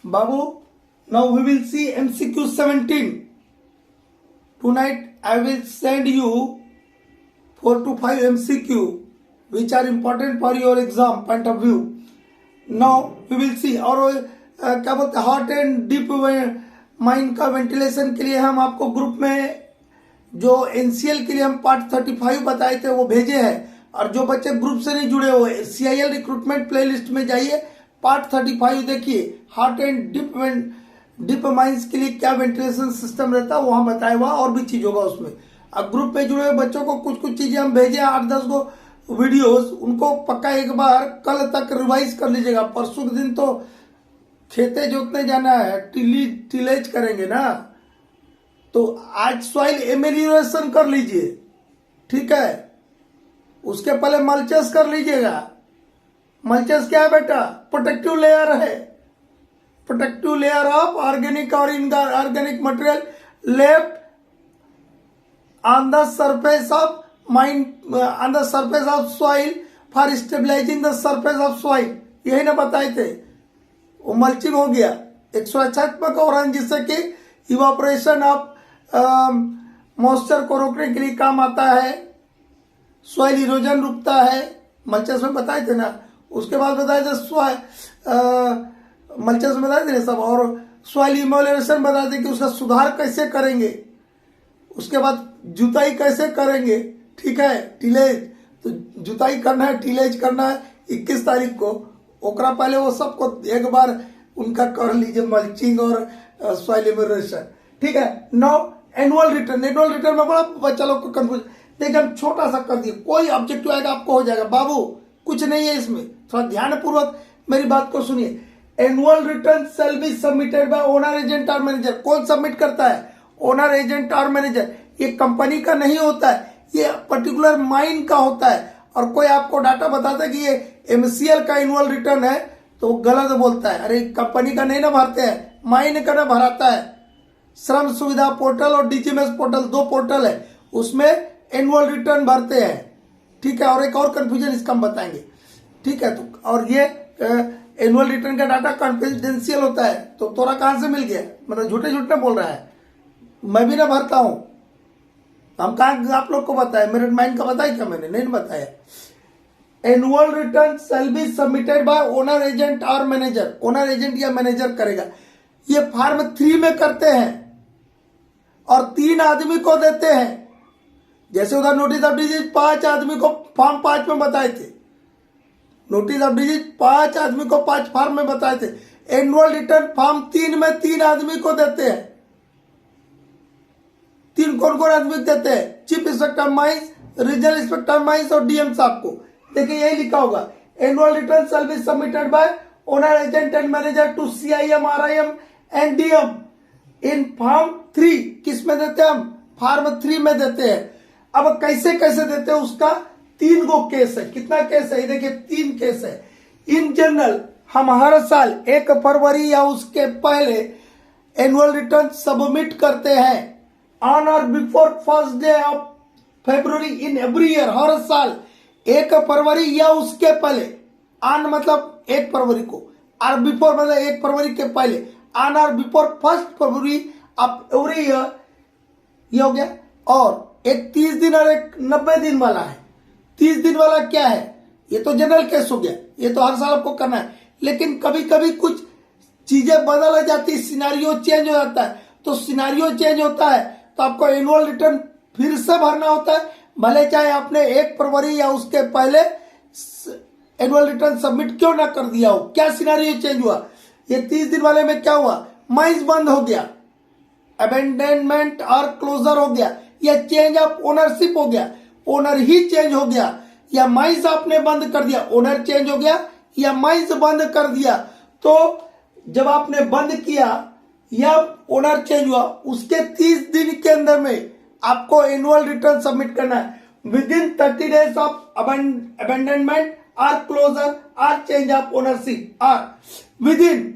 Babu, now we will see MCQ 17. Tonight I will send you 4 to 5 MCQ which are important for your exam point of view. Now we will see. और क्या बोलते हैं, hot and deep mind का ventilation के लिए हम आपको group में जो एनसीएल के लिए हम पार्ट 35 बताए थे वो भेजे हैं। और जो बच्चे ग्रुप से नहीं जुड़े हुए CIL रिक्रूटमेंट प्लेलिस्ट में जाइए, पार्ट 35 देखिए, हार्ट एंड डीप माइंड्स के लिए क्या वेंटिलेशन सिस्टम रहता है वहां बताया हुआ, और भी चीज होगा उसमें। अब ग्रुप में जुड़े हुए बच्चों को कुछ कुछ चीजें हम भेजे 8-10 को वीडियोस, उनको पक्का एक बार कल तक रिवाइज कर लीजिएगा। परसों के दिन तो खेते जोतने जाना है, टिलेज करेंगे ना, तो आज सॉइल एमेलियोरेशन कर लीजिए, ठीक है। उसके पहले मल्चेस कर लीजिएगा। मल्चेस क्या है बेटा? प्रोटेक्टिव लेयर है, प्रोटेक्टिव लेयर ऑफ ऑर्गेनिक और inorganic material left on the surface of on the surface of soil for stabilising the surface of soil, यही ना बताए थे। वो मल्चिंग हो गया, एक सुरक्षात्मक और जिससे कि इवापोरेशन ऑफ मॉइस्चर को रोकने के लिए काम आता है, सॉइल इरोजन रुकता है, मल्चेस में बताए थे ना। उसके बाद बताए थे मल्चेस में बताए थे सब, और सॉइल इमोलेशन बताए थे कि उसका सुधार कैसे करेंगे, उसके बाद जुताई कैसे करेंगे, ठीक है। टिलेज तो जुताई करना है, टिलेज करना है 21 तारीख को, ओकरा पहले वो सबको एक बार उनका कर लीजिए, मल्चिंग और सॉइल इमोलेशन, ठीक है। नाउ एनुअल रिटर्न में बड़ा बच्चा लोग को कंफ्यूज, देखिए हम छोटा सा कर दिए, कोई ऑब्जेक्टिव आएगा आपको हो जाएगा। बाबू कुछ नहीं है इसमें, थोड़ा ध्यान पूर्वक मेरी बात को सुनिए। Annual return shall be submitted by owner, agent और मैनेजर। कौन सबमिट करता है? ओनर, एजेंट और मैनेजर। ये कंपनी का नहीं होता है, ये पर्टिकुलर माइन का होता है। और कोई आपको डाटा बताता है कि ये MCL का एनुअल रिटर्न है तो गलत बोलता है, अरे कंपनी का नहीं ना भरते हैं, माइन का ना भराता है। श्रम सुविधा पोर्टल और DGMS पोर्टल, 2 पोर्टल है, उसमें एनुअल रिटर्न भरते हैं, ठीक है। और एक और कंफ्यूजन इसका हम बताएंगे, ठीक है। तो और ये एनुअल रिटर्न का डाटा कॉन्फिडेंशियल होता है, तो तोरा कहां से मिल गया? मतलब झूठे बोल रहा है, मैं भी ना भरता हूं। हम कहा आप लोग को बताया, मेरिट माइंड का बताया क्या? मैंने नहीं बताया। Annual return shall be submitted by owner, agent और मैनेजर। ओनर, एजेंट या मैनेजर करेगा। ये फॉर्म 3 में करते हैं और 3 आदमी को देते हैं। जैसे उधर नोटिस ऑफ डिजीज 5 आदमी को फॉर्म 5 में बताए थे, नोटिस ऑफ डिजीज 5 आदमी को 5 फॉर्म में बताए थे। एनुअल रिटर्न फॉर्म 3 में 3 आदमी को देते हैं। 3 कौन आदमी देते हैं? Chief inspector mines, regional inspector mines और DM साहब को। देखिए यही लिखा होगा, annual return shall be submitted by owner, agent and manager to CIM, RIM and DM in form 3। किस में देते हैं हम? फॉर्म 3 में देते हैं। अब कैसे देते हैं उसका 3 गो केस है। कितना केस है? देखिए 3 केस है। इन जनरल हम हर साल 1 फरवरी या उसके पहले एनुअल रिटर्न सबमिट करते हैं ऑन और before first day of February in every year. हर साल 1 फरवरी या उसके पहले, ऑन मतलब 1 फरवरी को, और बिफोर मतलब 1 फरवरी के पहले, ऑन और before 1 February of every year, ये हो गया। और एक 30 दिन और एक 90 दिन वाला है। 30 दिन वाला क्या है? ये तो जनरल केस हो गया, ये तो हर साल आपको करना है। लेकिन कभी कभी कुछ चीजें बदल जाती, सिनारियो चेंज हो जाता है। तो सिनारियो चेंज होता है तो आपको एनुअल रिटर्न फिर से भरना होता है, भले चाहे आपने 1 फरवरी या उसके पहले एनुअल रिटर्न सबमिट क्यों ना कर दिया हो। क्या सिनारियो चेंज हुआ? ये 30 दिन वाले में क्या हुआ? माइंस बंद हो गया, अबेंडनमेंट और क्लोजर हो गया, या चेंज ऑफ ओनरशिप हो गया, ओनर ही चेंज हो गया, या माइंस आपने बंद कर दिया, ओनर चेंज हो गया या माइंस बंद कर दिया। तो जब आपने बंद किया या ओनर चेंज हुआ, उसके 30 दिन के अंदर में आपको एनुअल रिटर्न सबमिट करना है। With in 30 days of abandonment और क्लोजर और चेंज ऑफ ओनरशिप, और विद इन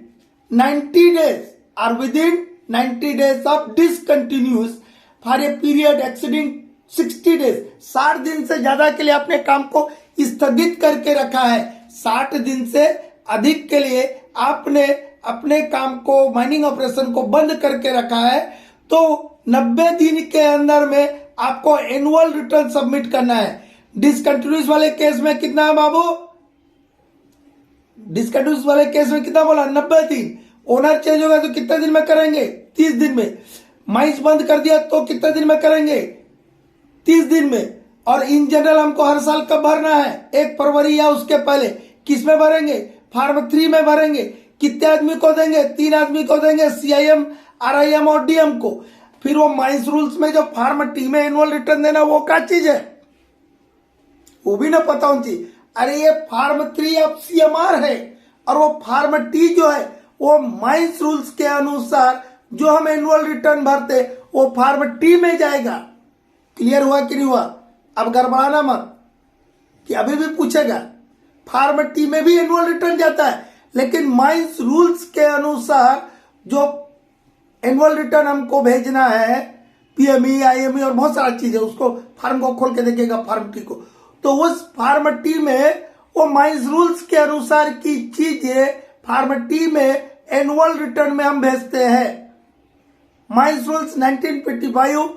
90 डेज और with in 90 days of discontinuous for a period exceeding 60 days. 60 दिन से ज्यादा के लिए अपने काम को स्थगित करके रखा है। 60 दिन से अधिक के लिए आपने अपने काम को, माइनिंग ऑपरेशन को बंद करके रखा है, तो 90 दिन के अंदर में आपको एनुअल रिटर्न सबमिट करना है। डिसकंटिन्यूस वाले केस में कितना है बाबू? डिसकंटिन्यूस वाले केस में कितना बोला? 90 दिन। ओनर चेंज होगा तो कितने दिन में करेंगे? 30 दिन में। माइंस बंद कर दिया तो कितने दिन में करेंगे? 30 दिन में। और इन जनरल हमको हर साल कब भरना है? 1 फरवरी या उसके पहले। किस में भरेंगे? फार्म 3 में भरेंगे। कितने आदमी को देंगे? 3 आदमी को देंगे, CIM, RIM और DM को। फिर वो माइंस रूल्स में जो फार्म टी में एनुअल रिटर्न देना, वो क्या चीज है? वो भी ना पता होनी चाहिए। अरे ये फार्म 3 अब CMR है, और वो फार्म टी जो है वो माइंस रूल्स के अनुसार जो हम एनुअल रिटर्न भरते वो फार्म टी में जाएगा। क्लियर हुआ कि नहीं हुआ? अब गड़बड़ाना मत कि अभी भी पूछेगा। फार्म टी में भी एनुअल रिटर्न जाता है, लेकिन माइंस रूल्स के अनुसार जो एनुअल रिटर्न हमको भेजना है, PME, IME और बहुत सारा चीज है, उसको फार्म को खोल के देखेगा फार्म टी को, तो उस फार्म टी में वो माइंस रूल्स के अनुसार की चीजें फार्म टी में एनुअल रिटर्न में हम भेजते हैं। माइंस रूल्स 1955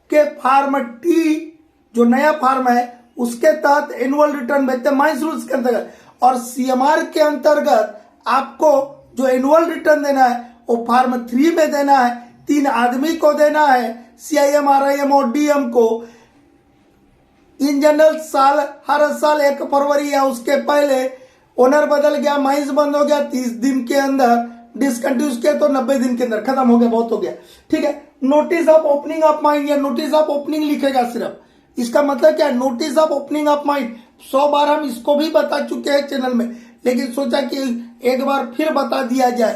के फार्म टी जो नया फार्म है उसके तहत एनुअल रिटर्न भेजते हैं माइंस रूल्स के अंतर्गत। और CMR के अंतर्गत आपको जो एनुअल रिटर्न देना है वो फार्म 3 में देना है, 3 आदमी को देना है, CIM, RIM और DM को। इन जनरल हर साल 1 फरवरी या उसके पहले ओनर बदल गया, माइंस बंद हो गया, 30 दिन के अंदर डिसकंटिन्यूस किया तो 90 दिन के अंदर खत्म हो गया, बहुत हो गया। ठीक है, notice of opening of mind या नोटिस ऑफ ओपनिंग लिखेगा सिर्फ। इसका मतलब क्या? Notice of opening of mind 100 बार हम इसको भी बता चुके हैं चैनल में, लेकिन सोचा कि एक बार फिर बता दिया जाए।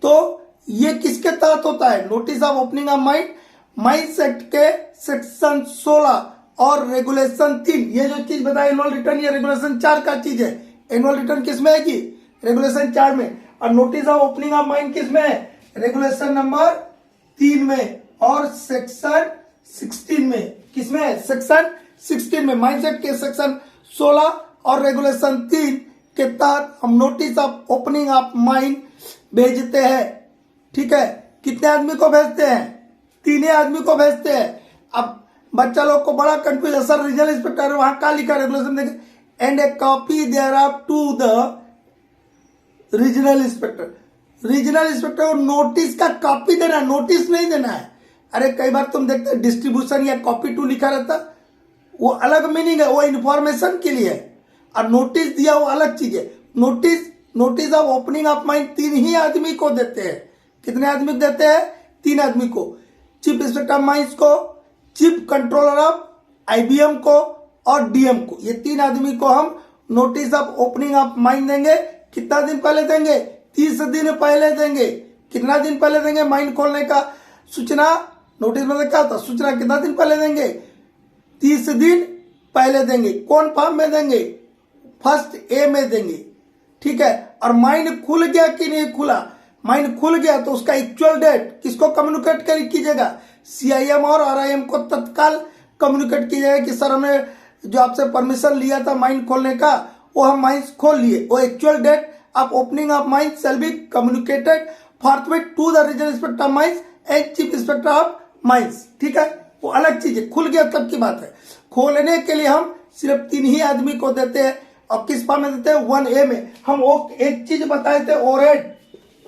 तो ये किसके तहत होता है? Notice of opening of mind mines act के सेक्शन 16 और रेगुलेशन 3। ये जो चीज बताया एनुअल रिटर्न, ये रेगुलेशन 4 का चीज है। एनुअल रिटर्न किसमें है जी? रेगुलेशन 4 में। और notice of opening of mind किसमें है? रेगुलेशन नंबर 3 में और सेक्शन 16 में। किसमें है? सेक्शन 16 में। माइंस एक्ट के सेक्शन 16 और रेगुलेशन 3 के तहत हम notice of opening of mind भेजते हैं। ठीक है, कितने आदमी को भेजते हैं? 3 आदमी को भेजते हैं। अब बच्चा लोग को बड़ा कंफ्यूज है, सर रीजनल इंस्पेक्टर वहां क्या लिखा रेगुलेशन देखे, and a copy thereof to the regional inspector. Regional inspector को नोटिस का कॉपी देना, नोटिस नहीं देना है। अरे कई बार तुम देखते हो डिस्ट्रीब्यूशन या कॉपी टू लिखा रहता, वो अलग मीनिंग है, वो इन्फॉर्मेशन के लिए है। और नोटिस दिया वो अलग चीज है। Notice of opening of mind 3 ही आदमी को देते हैं। कितने आदमी को देते हैं? 3 आदमी को। चीफ इंस्पेक्टर ऑफ माइंस को, चीफ कंट्रोलर ऑफ IBM को और DM को। ये 3 आदमी को हम notice of opening of mind देंगे। कितना दिन पहले देंगे? 30 दिन पहले देंगे। कितना दिन पहले देंगे? माइंड खोलने का सूचना, नोटिस मतलब क्या होता? सूचना कितना दिन पहले देंगे? 30 दिन पहले देंगे। कौन फॉर्म में देंगे? फर्स्ट A में देंगे। ठीक है, और माइंड खुल गया कि नहीं खुला? माइंड खुल गया तो उसका एक्चुअल डेट किसको कम्युनिकेट कीजिएगा? CIM और RIM को तत्काल कम्युनिकेट कीजिएगा कि सर हमने जो आपसे परमिशन लिया था माइंड खोलने का, वो हम माइंस खोल लिए। वो actual date of opening of mines shall be communicated forthwith to the regional inspector of mines and chief inspector of mines. ठीक है, वो अलग चीज है। खुल गया तब की बात है। खोलने के लिए हम सिर्फ 3 ही आदमी को देते हैं। और किस फॉर्म में देते हैं? 1A में। हम वो एक चीज बताए थे, ओरेड।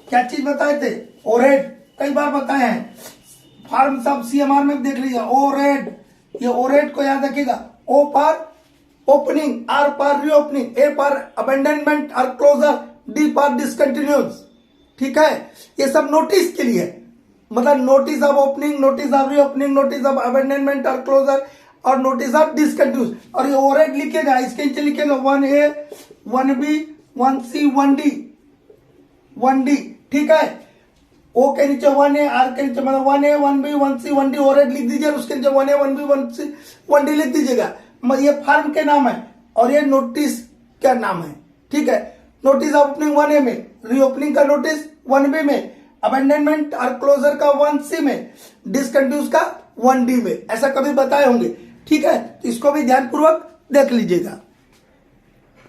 क्या चीज बताए थे? ओरेड कई बार बताए हैं। फार्म सब CMR में देख लीजिए, ओरेड। ये ओरेड को याद रखिएगा। O पर ओपनिंग, R पर रीओपनिंग, A पर अबेंडनमेंट और क्लोजर, D पर डिसकंटिन्यूस। ठीक है, ये सब नोटिस के लिए, मतलब notice of opening, notice of reopening, notice of abandonment और क्लोजर और नोटिस ऑफ डिसकंटिन्यूस। और ये ओरेड लिखेगा, इसके नीचे लिखेगा 1A, 1B, 1C, 1D, 1D। ठीक है, O के नीचे 1A, R के नीचे मतलब 1A, 1B, 1C, 1D ओरेड लिख दीजिए। उसके नीचे 1A, 1B, 1C, 1D लिख दीजिएगा। ये फार्म के नाम है और ये नोटिस का नाम है। ठीक है, नोटिस ऑफ ओपनिंग 1A में, रीओपनिंग का नोटिस 1B में, अबेंडनमेंट और क्लोजर का 1C में, डिसकंटिन्यूस का 1D में। ऐसा कभी बताए होंगे। ठीक है, तो इसको भी ध्यानपूर्वक देख लीजिएगा।